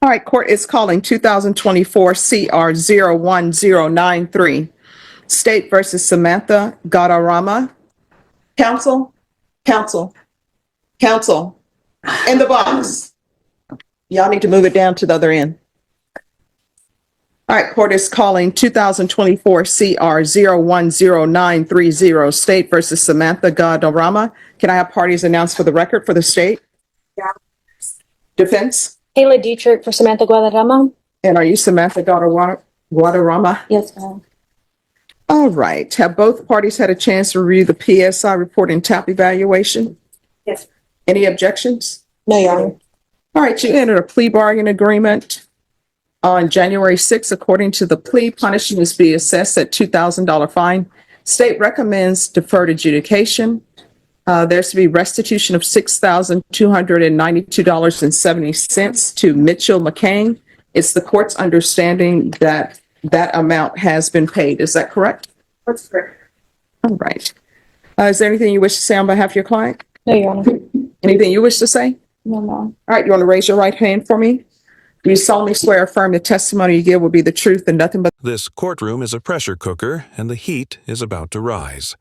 All right, court is calling 2024 CR 01093, State versus Samantha Gadarama. Counsel, counsel, counsel, in the box. Y'all need to move it down to the other end. All right, court is calling 2024 CR 010930, State versus Samantha Gadarama. Can I have parties announced for the record for the state? Yeah. Defense? Kayla Dietrich for Samantha Guadarrama. And are you Samantha Guadarrama? Yes, ma'am. All right. Have both parties had a chance to review the PSI report and TAP evaluation? Yes. Any objections? No, Your Honor. All right. You entered a plea bargain agreement on January 6th. According to the plea, punishment is be assessed at $2,000 fine. State recommends deferred adjudication. There's to be restitution of $6,292.70 to Mitchell McCain. It's the court's understanding that that amount has been paid. Is that correct? That's correct. All right. Is there anything you wish to say on behalf of your client? No, Your Honor. Anything you wish to say? No, ma'am. All right. You want to raise your right hand for me? Do you solemnly swear or affirm the testimony you give will be the truth and nothing but... This courtroom is a pressure cooker, and the heat is about to rise.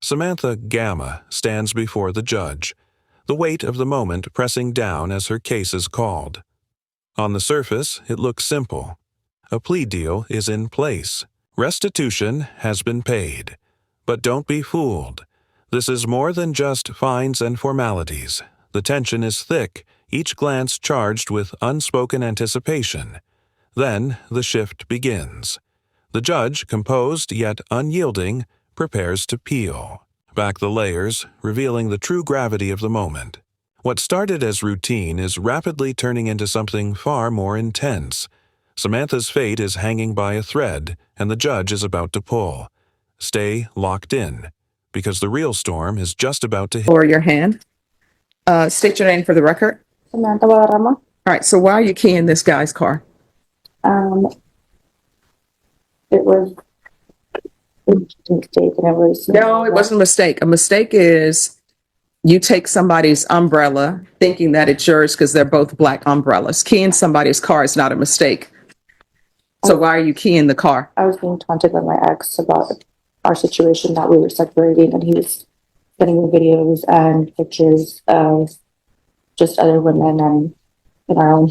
Samantha Gamma stands before the judge, the weight of the moment pressing down as her case is called. On the surface, it looks simple. A plea deal is in place. Restitution has been paid. But don't be fooled. This is more than just fines and formalities. The tension is thick, each glance charged with unspoken anticipation. Then the shift begins. The judge, composed yet unyielding, prepares to peel back the layers, revealing the true gravity of the moment. What started as routine is rapidly turning into something far more intense. Samantha's fate is hanging by a thread, and the judge is about to pull. Stay locked in, because the real storm is just about to hit. Lower your hand. State your name for the record. Samantha Guadarrama. All right. So why are you keying this guy's car? It was a mistake, and it was... No, it wasn't a mistake. A mistake is you take somebody's umbrella thinking that it's yours because they're both black umbrellas. Keying somebody's car is not a mistake. So why are you keying the car? I was being taunted by my ex about our situation, that we were separating, and he was sending me videos and pictures of just other women and in our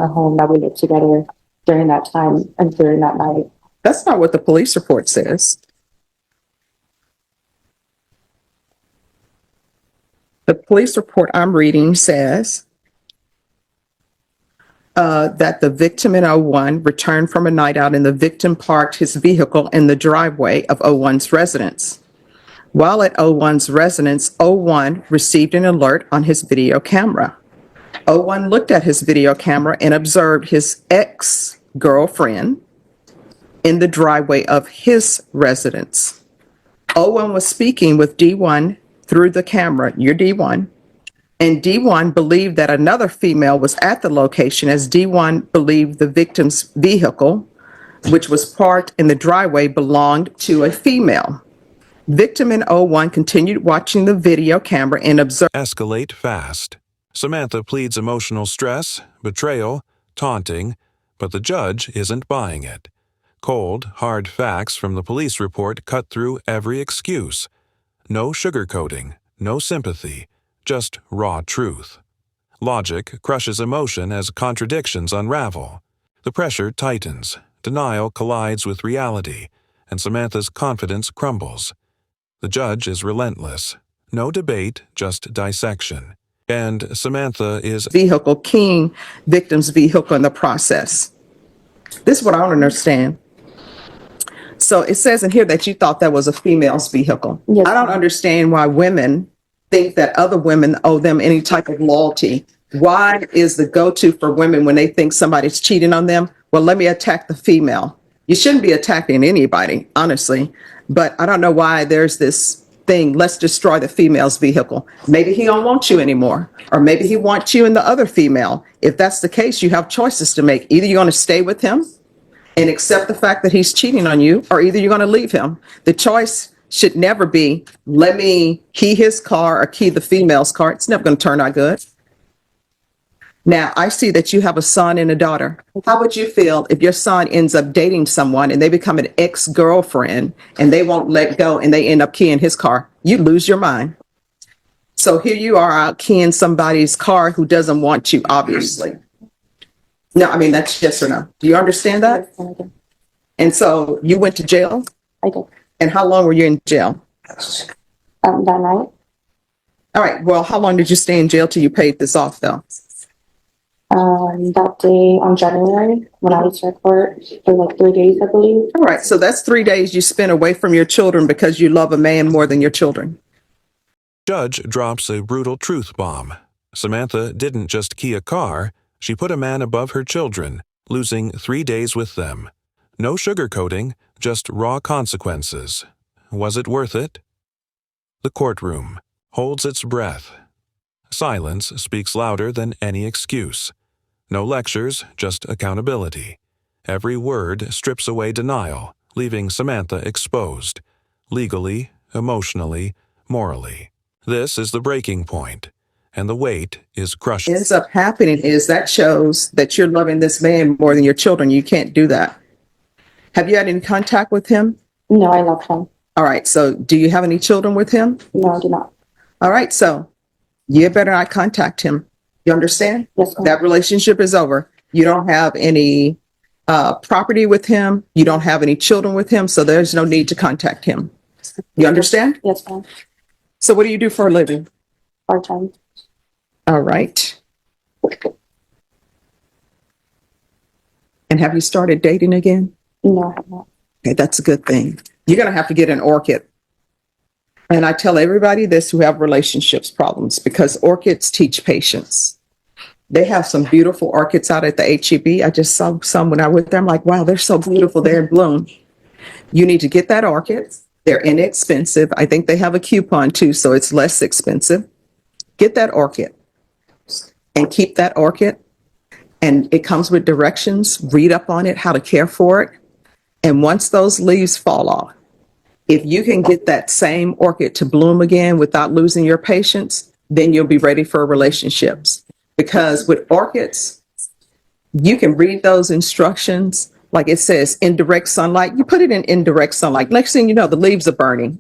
home that we lived together during that time and during that night. That's not what the police report says. The police report I'm reading says that the victim in 01 returned from a night out and the victim parked his vehicle in the driveway of 01's residence. While at 01's residence, 01 received an alert on his video camera. 01 looked at his video camera and observed his ex-girlfriend in the driveway of his residence. 01 was speaking with D1 through the camera, you're D1, and D1 believed that another female was at the location as D1 believed the victim's vehicle, which was parked in the driveway, belonged to a female. Victim in 01 continued watching the video camera and observed. Escalate fast. Samantha pleads emotional stress, betrayal, taunting, but the judge isn't buying it. Cold, hard facts from the police report cut through every excuse. No sugarcoating, no sympathy, just raw truth. Logic crushes emotion as contradictions unravel. The pressure tightens, denial collides with reality, and Samantha's confidence crumbles. The judge is relentless. No debate, just dissection. And Samantha is vehicle keying victim's vehicle in the process. This is what I don't understand. So it says in here that you thought that was a female's vehicle. Yes. I don't understand why women think that other women owe them any type of loyalty. Why is the go-to for women when they think somebody's cheating on them? Well, let me attack the female. You shouldn't be attacking anybody, honestly. But I don't know why there's this thing, let's destroy the female's vehicle. Maybe he don't want you anymore. Or maybe he wants you and the other female. If that's the case, you have choices to make. Either you're going to stay with him and accept the fact that he's cheating on you, or either you're going to leave him. The choice should never be, let me key his car or key the female's car. It's never going to turn out good. Now, I see that you have a son and a daughter. How would you feel if your son ends up dating someone and they become an ex-girlfriend and they won't let go and they end up keying his car? You lose your mind. So here you are out keying somebody's car who doesn't want you, obviously. No, I mean, that's yes or no. Do you understand that? Yes, I did. And so you went to jail? I did. And how long were you in jail? That night, All right, well, how long did you stay in jail till you paid this off, though? that day on January, when I was at court for like 3 days, I believe. All right, so that's 3 days you spent away from your children because you love a man more than your children. Judge drops a brutal truth bomb. Samantha didn't just key a car, she put a man above her children, losing 3 days with them. No sugarcoating, just raw consequences. Was it worth it? The courtroom holds its breath. Silence speaks louder than any excuse. No lectures, just accountability. Every word strips away denial, leaving Samantha exposed, legally, emotionally, morally. This is the breaking point, and the weight is crushing. Ends up happening is that shows that you're loving this man more than your children. You can't do that. Have you had any contact with him? No, I love him. All right, so do you have any children with him? No, I do not. All right, so you better not contact him. You understand? Yes, ma'am. That relationship is over. You don't have any property with him. You don't have any children with him, so there's no need to contact him. You understand? Yes, ma'am. So what do you do for a living? Part-time. All right. And have you started dating again? No, I have not. Okay, that's a good thing. You're going to have to get an orchid. And I tell everybody this who have relationships problems because orchids teach patience. They have some beautiful orchids out at the HEB. I just saw some when I went there. I'm like, wow, they're so beautiful. They're in bloom. You need to get that orchid. They're inexpensive. I think they have a coupon too, so it's less expensive. Get that orchid and keep that orchid. And it comes with directions. Read up on it, how to care for it. And once those leaves fall off, if you can get that same orchid to bloom again without losing your patience, then you'll be ready for relationships. Because with orchids, you can read those instructions. Like it says, indirect sunlight. You put it in indirect sunlight. Next thing you know, the leaves are burning.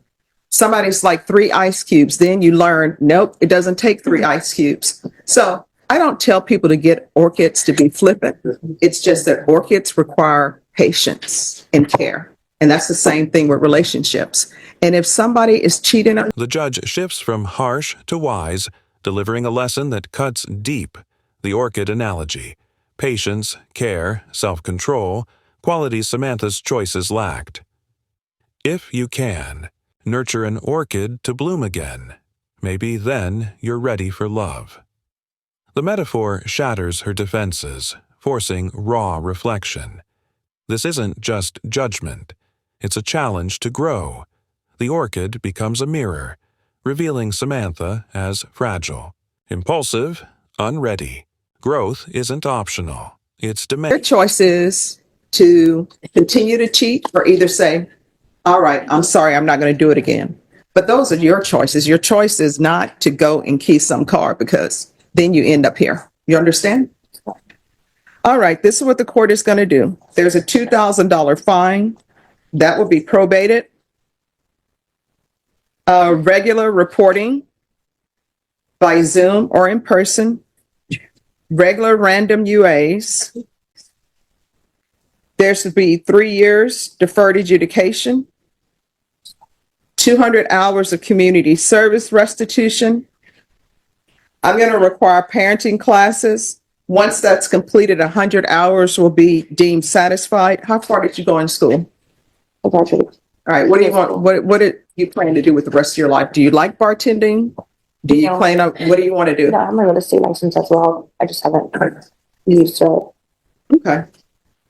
Somebody's like 3 ice cubes. Then you learn, nope, it doesn't take 3 ice cubes. So I don't tell people to get orchids to be flippant. It's just that orchids require patience and care. And that's the same thing with relationships. And if somebody is cheating on The judge shifts from harsh to wise, delivering a lesson that cuts deep. The orchid analogy. Patience, care, self-control, qualities Samantha's choices lacked. If you can, nurture an orchid to bloom again. Maybe then you're ready for love. The metaphor shatters her defenses, forcing raw reflection. This isn't just judgment. It's a challenge to grow. The orchid becomes a mirror, revealing Samantha as fragile, impulsive, unready. Growth isn't optional. It's your demanded. choice is to continue to cheat or either say, all right, I'm sorry, I'm not going to do it again. But those are your choices. Your choice is not to go and key some car because then you end up here. You understand? All right, this is what the court is going to do. There's a $2,000 fine. That will be probated. Regular reporting by Zoom or in person. Regular random UAs. There should be 3 years deferred adjudication. 200 hours of community service restitution. I'm going to require parenting classes. Once that's completed, 100 hours will be deemed satisfied. How far did you go in school? I graduated. All right, what do you want? What did you plan to do with the rest of your life? Do you like bartending? Do you No. plan on, what do you want to do? Yeah, I have my real estate license as well. I just haven't used it. Okay.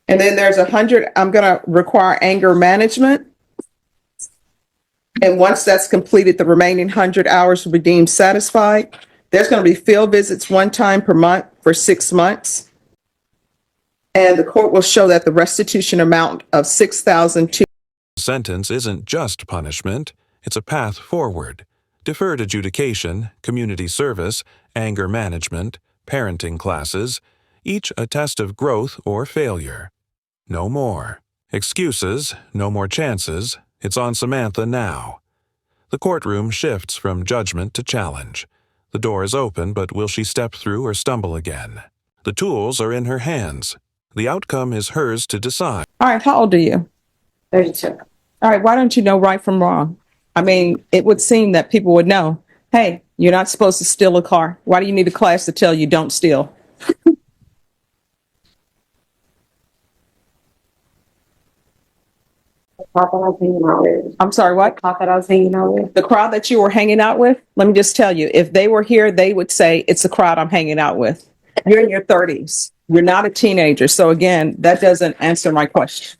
And then there's 100, I'm going to require anger management. And once that's completed, the remaining 100 hours will be deemed satisfied. There's going to be field visits 1 time per month for 6 months. And the court will show that the restitution amount of $6,200. Sentence isn't just punishment, it's a path forward. Deferred adjudication, community service, anger management, parenting classes, each a test of growth or failure. No more. Excuses, no more chances. It's on Samantha now. The courtroom shifts from judgment to challenge. The door is open, but will she step through or stumble again? The tools are in her hands. The outcome is hers to decide. All right, how old are you? 32. All right, why don't you know right from wrong? I mean, it would seem that people would know, hey, you're not supposed to steal a car. Why do you need a class to tell you don't steal? Cop that I was hanging out with. I'm sorry, what? Cop that I was hanging out with. The crowd that you were hanging out with, let me just tell you, if they were here, they would say, it's the crowd I'm hanging out with. You're in your 30s. You're not a teenager. So again, that doesn't answer my question.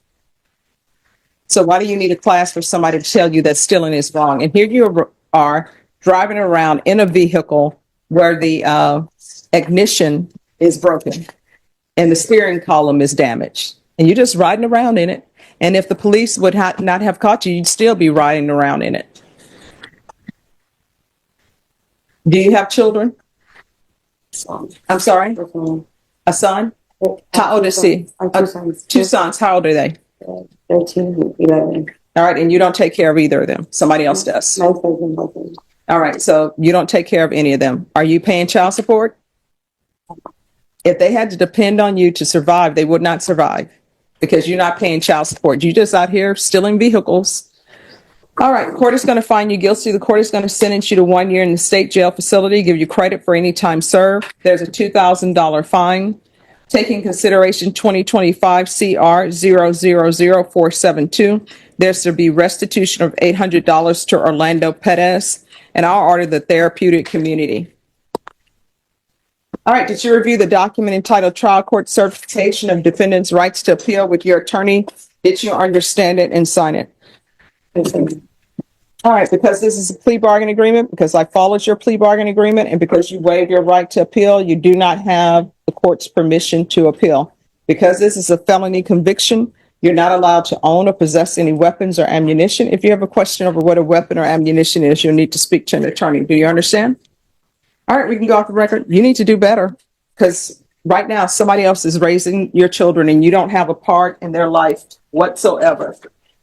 So why do you need a class for somebody to tell you that stealing is wrong? And here you are driving around in a vehicle where the ignition is broken and the steering column is damaged. And you're just riding around in it. And if the police would not have caught you, you'd still be riding around in it. Do you have children? I'm sorry? A son? How old is he? Two sons. Two sons. How old are they? 13 and 11. All right. And you don't take care of either of them. Somebody else does. My husband doesn't. All right. So you don't take care of any of them. Are you paying child support? If they had to depend on you to survive, they would not survive because you're not paying child support. You're just out here stealing vehicles. All right. Court is going to find you guilty. The court is going to sentence you to 1 year in the state jail facility, give you credit for any time served. There's a $2,000 fine. Taking consideration 2025 CR 000472, there's to be restitution of $800 to Orlando Perez, and I'll order the therapeutic community. All right, did you review the document entitled Trial Court Certification of Defendant's Rights to Appeal with your attorney? Did you understand it and sign it? All right, because this is a plea bargain agreement, because I followed your plea bargain agreement, and because you waived your right to appeal, you do not have the court's permission to appeal. Because this is a felony conviction, you're not allowed to own or possess any weapons or ammunition. If you have a question over what a weapon or ammunition is, you'll need to speak to an attorney. Do you understand? All right, we can go off the record. You need to do better, because right now somebody else is raising your children and you don't have a part in their life whatsoever.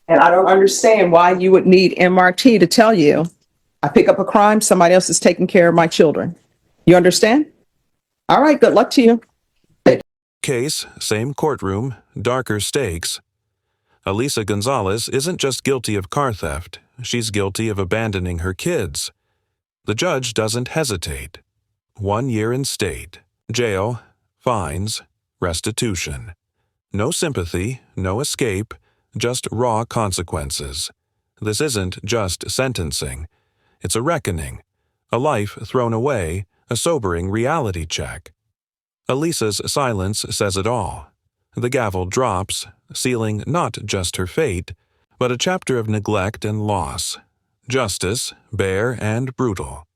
And I don't understand why you would need MRT to tell you, I pick up a crime, somebody else is taking care of my children. You understand? All right, good luck to you. Case, same courtroom, darker stakes. Elisa Gonzalez isn't just guilty of car theft, she's guilty of abandoning her kids. The judge doesn't hesitate. 1 year in state, jail, fines, restitution. No sympathy, no escape, just raw consequences. This isn't just sentencing. It's a reckoning, a life thrown away, a sobering reality check. Elisa's silence says it all. The gavel drops, sealing not just her fate, but a chapter of neglect and loss. Justice, bare and brutal.